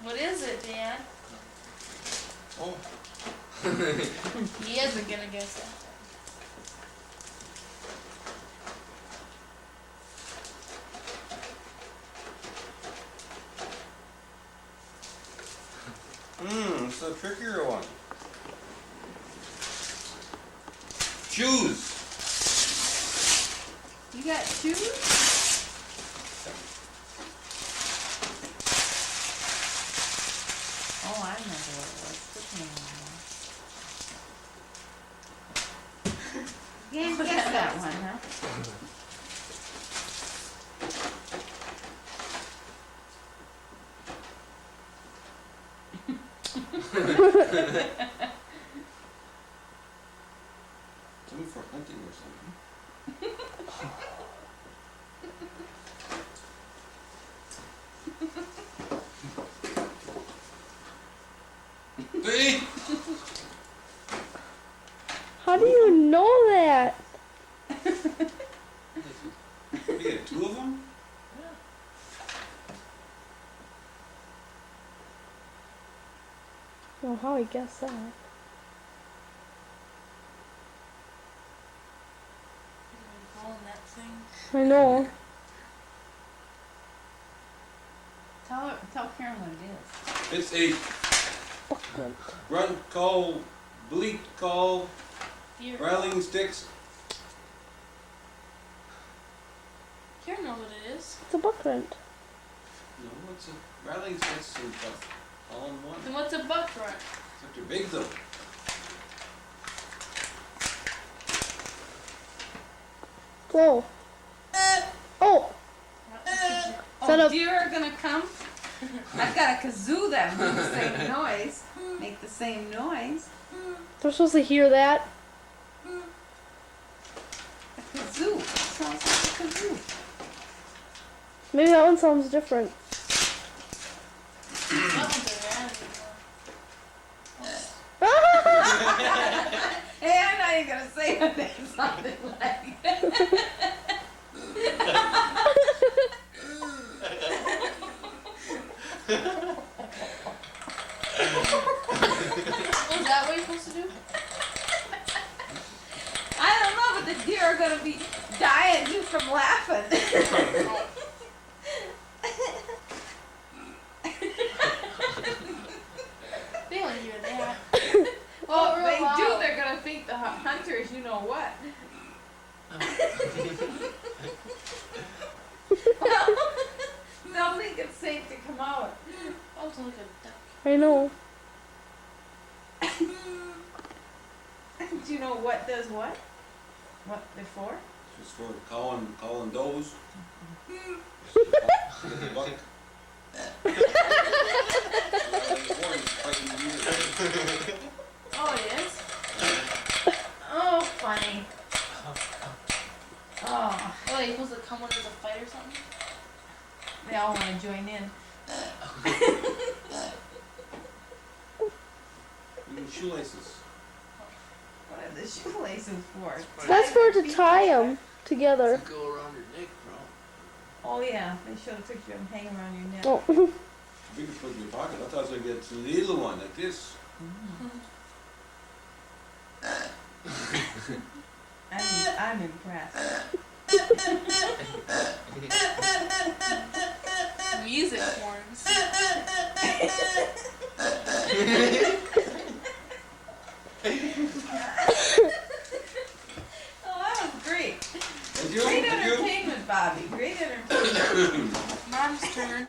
What is it, Dan? Oh. He isn't gonna guess that. It's a trickier one. Shoes. You got shoes? Oh, I remember what it was. Put me on. You can't guess that one, huh? Something for hunting or something. See? How do you know that? You get two of them? Oh, how I guess that? Pulling that thing. I know. Tell Karen what it is. It's a grunt call, bleat call, Here. rattling sticks. Karen knows what it is. It's a buck runt. No, it's a rattling sticks and stuff. All in one. Then what's a buck run? Except they're big though. Whoa. Oh, Set Oh, up- deer are gonna come? I've got a kazoo that makes the same noise. Make the same noise. they're supposed to hear that. A kazoo. Sounds like a kazoo. Maybe that one sounds different. That one's a rat. Hey, I'm not even gonna say what that sounded like. Oh, is that what you're supposed to do? I don't know, but the deer are gonna be dying just from laughing. They don't hear that. Well, real they do. loud. They're gonna think the hunters, you know what. They'll think it's safe to come out. Oh, it's like a duck. I know. Do you know what does what? What they're for? Just for calling does. Buck. Oh, it is? Oh, funny. Oh, What, are you supposed to come when there's a fight or something? they all want to join in. Even shoelaces. What are the shoelaces for? That's for to tie them together. Go around your neck, bro. Oh yeah, they showed a picture of them hanging around your neck. Oh, You can put in your pocket. I thought I was gonna get a little one like this. I'm impressed. Music horns. Oh, that was great. Thank you. Great Thank you. entertainment, Bobby. Great entertainment. Mom's turn.